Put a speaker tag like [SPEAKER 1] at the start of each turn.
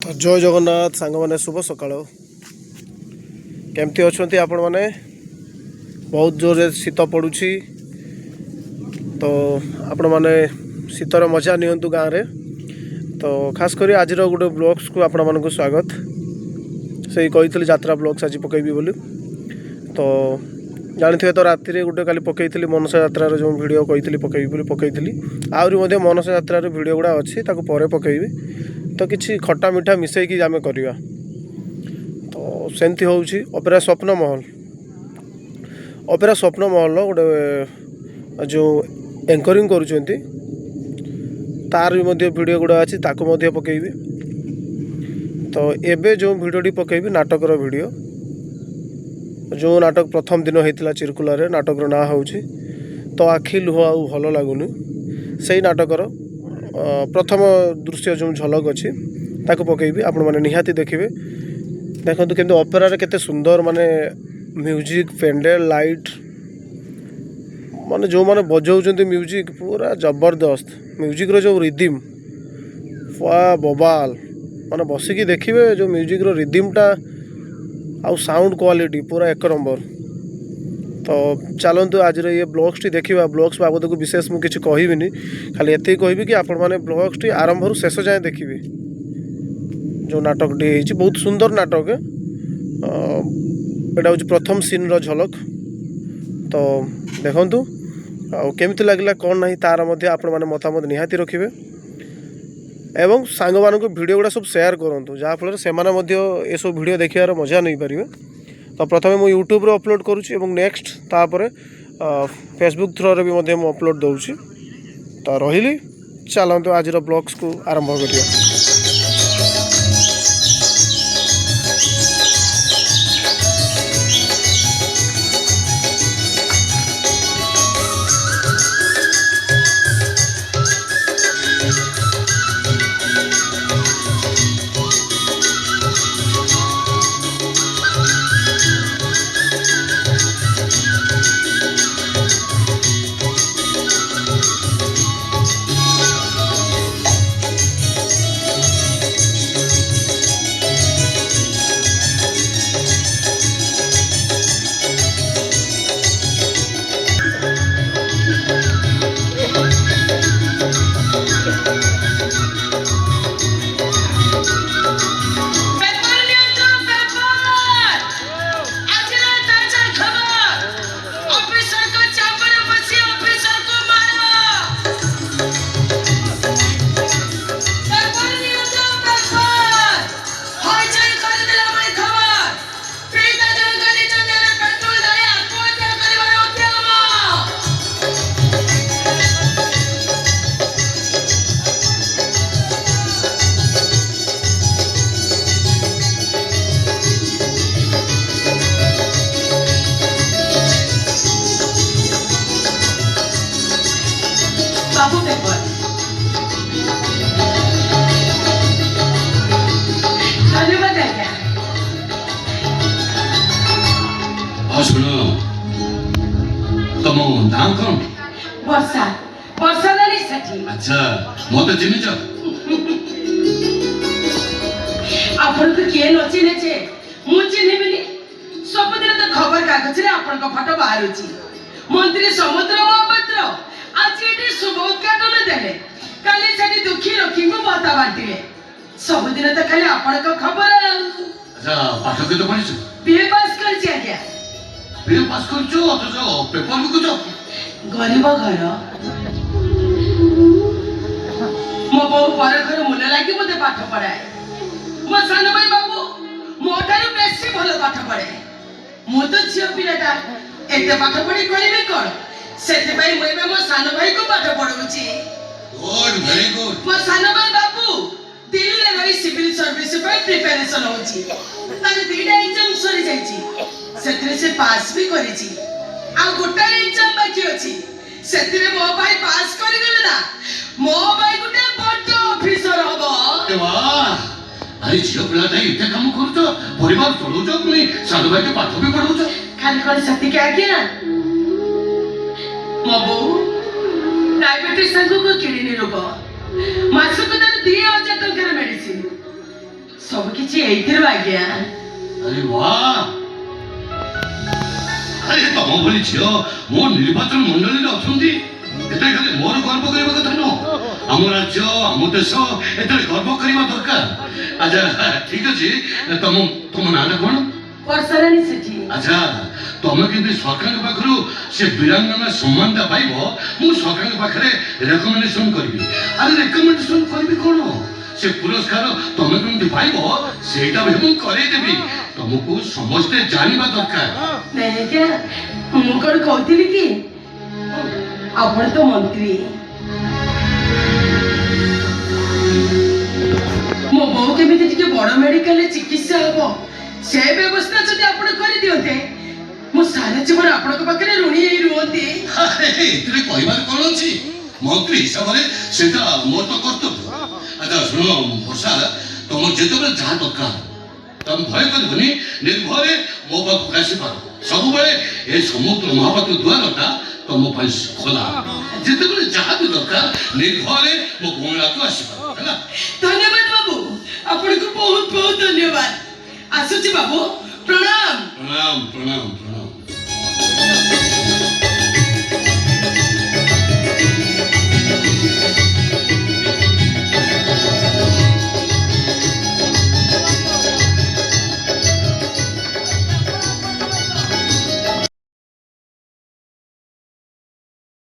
[SPEAKER 1] तो जय जगन्नाथ सांग मैंने शुभ सकाल केमती अच्छा आपण मैंने बहुत जोर शीत पड़ुछि तो आपण मैंने शीतर मजा नियंतु गाँव रे तो खास करी आज गोटे ब्लॉग्स को आपण मानक स्वागत से कही यात्रा ब्लॉग्स आज पकेबी बोली तो जानी तो राति गोटे काली पकईली मनसा यात्रार जो वीडियो कही पकेबी बोली पकईली आहरी मनसा यात्रार वीडियो गुड़ा अच्छी पर पकेबी तो किसी खट्टा मिठा मिसईकी आम करवा तो सेमती हूँ अपेरा स्वप्न महल गोटे जो एंकरिंग करुँच तार भी वीडियो गुड़ा अच्छी ताकू पकेबी तो एबे जो वीडियोटी पकेबी नाटकर वीडियो जो नाटक प्रथम दिन होता चिरकुलार नाटकर ना हूँ तो आखि लुह आ भल लगुनि से नाटकर प्रथम दृश्य जो झलक अच्छी ताको पकेबी आपण मैंने निहाती देखिए देखो केमती अपेरा केते सुंदर माने म्यूजिक पेंडेल लाइट माने जो माने बजाउछन्ती म्यूजिक पूरा जबरदस्त म्यूजिक रो जो रिदिम वाह बबाल माने बसिकी देखिए जो म्यूजिक रो रिदिमटा आउ साउंड क्वालिटी पूरा एक नंबर तो चलतु आज ये ब्लॉग्स टी देखा ब्लॉग्स बाबद को विशेष मुझे किसी कहबी खाली एत कहबी कि आपण मैंने ब्लॉग्स टी आरंभ शेष जाए देखिए जो नाटक टी बहुत सुंदर नाटक यहाँ हूँ प्रथम सीन रो झलक तो देखु केमती लगला कौन ना तार आपण मैंने मतामत निहाती रखिए एवं सांग मान वीडियो गुड़ा सब शेयर करूँ जहाँफल से ये सब वीडियो देखार मजा नहीं पारे तो प्रथम मुझे यूट्यूब अपलोड करुँची नेक्स्ट तापर फेसबुक थ्रो भी अपलोड दूसरी तो रही चलते आज ब्लॉग्स को आरंभ करिया
[SPEAKER 2] तुम नाम कौन?
[SPEAKER 3] वर्षा वर्षा नानी सची
[SPEAKER 2] अच्छा मो तो चिन्ह छ
[SPEAKER 3] आपण तो के न चिन्हे छे मु चिन्हेबिनी सब दिन तो खबर कागज रे आपण को फोटो बाहरुची मंत्री समुद्र महापात्र आज एटी शुभ उद्घाटन देले काली छडी दुखी रखी को बाता बांटिले सब दिन तो खाली आपण को खबर
[SPEAKER 2] अच्छा पाठ के तो पढिछु
[SPEAKER 3] बीए पास कर छी आज्ञा
[SPEAKER 2] बीए पास करछु अथच पेपर लिखुछ
[SPEAKER 3] गरीब घर मो बहु पर घर मुले लागी मते पाठ पढ़ाए मो सान भाई बाबू मोटारू बेसी भलो पाठ पढ़े मु तो छियो पिलाटा एते पाठ पढ़ी करिवे कोन सेते भाई मो मो सान भाई को पाठ पढ़ौची
[SPEAKER 2] गुड वेरी गुड
[SPEAKER 3] मो सान भाई बाबू दिल्ली ले रही सिविल सर्विस पे प्रिपरेशन होची तार दीटा एग्जाम सरी जाईची सेतरे से पास भी करिची आ गोटा एग्जाम बाकी अछि सेतरे मो भाई पास करि गेल ना मो भाई गुटे बड़ ऑफिसर हबो
[SPEAKER 2] ए वाह अरे झियो पिला ताई इते काम करतो परिवार चलौछ तुमी साधु भाई के पाठ भी पढौछ
[SPEAKER 3] खाली कोन सती के आज्ञा ମୋ ବୋଉ ଡାଇବେଟିସ୍ ସାଙ୍ଗକୁ କିଡନୀ ରୋଗ ମାସକୁ ତାର 2000 ଟଙ୍କାର ମେଡିସିନ ସବୁ କିଛି ଏଇଥିରୁ ଆଜ୍ଞା।
[SPEAKER 2] ଆରେ ବାଃ, ଆରେ ତମ ଭଳି ଝିଅ ମୋ ନିର୍ବାଚନ ମଣ୍ଡଳୀରେ ଅଛନ୍ତି, ଏଥିରେ ଖାଲି ମୋର ଗର୍ବ କରିବା କଥା ନୁହଁ, ଆମ ରାଜ୍ୟ ଆମ ଦେଶ ଏଥିରେ ଗର୍ବ କରିବା ଦରକାର। ଆଚ୍ଛା ଠିକ ଅଛି, ତମ ତମ ନାଁଟା କଣ?
[SPEAKER 3] ବର୍ଷାରାଣୀ ସେଠି।
[SPEAKER 2] ଆଚ୍ଛା, ତମେ କିନ୍ତୁ ସରକାରଙ୍କ ପାଖରୁ ସେ ବୀରାଙ୍ଗନା ସମ୍ମାନଟା ପାଇବ, ମୁଁ ସରକାରଙ୍କ ପାଖରେ ରେକମେଣ୍ଡେସନ କରିବି। ଆରେ ରେକମେଣ୍ଡେସନ କରିବି କଣ, ସେ ପୁରସ୍କାର ତମେ କେମିତି ପାଇବ ସେଇଟା ବି ମୁଁ କରେଇଦେବି। ତମକୁ ସମସ୍ତେ ଜାଣିବା ଦରକାର।
[SPEAKER 3] ନାଇଁ ଆଜ୍ଞା, ମୁଁ କଣ କହୁଥିଲି କି ଆପଣ ତ ମନ୍ତ୍ରୀ, ମୋ ବୋଉ କେମିତି ଟିକେ ବଡ ମେଡିକାଲରେ ଚିକିତ୍ସା ହବ ସେ ବ୍ୟବସ୍ଥା ଯଦି ଆପଣ କରିଦିଅନ୍ତେ, ମୁଁ ସାରା ଜୀବନ ଆପଣଙ୍କ ପାଖରେ ଋଣୀ ହେଇ ରୁହନ୍ତି।
[SPEAKER 2] ଆରେ ଏଥିରେ କହିବାର କଣ ଅଛି, ମନ୍ତ୍ରୀ ହିସାବରେ ସେଟା ମୋର ତ କର୍ତ୍ତବ୍ୟ। ଆଚ୍ଛା ଶୁଣ ବର୍ଷା, ତମର ଯେତେବେଳେ ଯାହା ଦରକାର ତମେ ଭୟ କରିବନି, ନିର୍ଭୟରେ ମୋ ପାଖକୁ ଆସିପାର। ସବୁବେଳେ ଏ ସମୁଦ୍ର ମହାପାତ୍ର ଦ୍ୱାରଟା ତମ ପାଇଁ ଖୋଲା, ଯେତେବେଳେ ଯାହା ବି ଦରକାର ନିର୍ଭୟରେ ମୋ ବଙ୍ଗଳାକୁ ଆସିପାର ହେଲା।
[SPEAKER 3] ଧନ୍ୟବାଦ ବାବୁ, ଆପଣଙ୍କୁ ବହୁତ ବହୁତ ଧନ୍ୟବାଦ। ଆସୁଛି ବାବୁ, ପ୍ରଣାମ।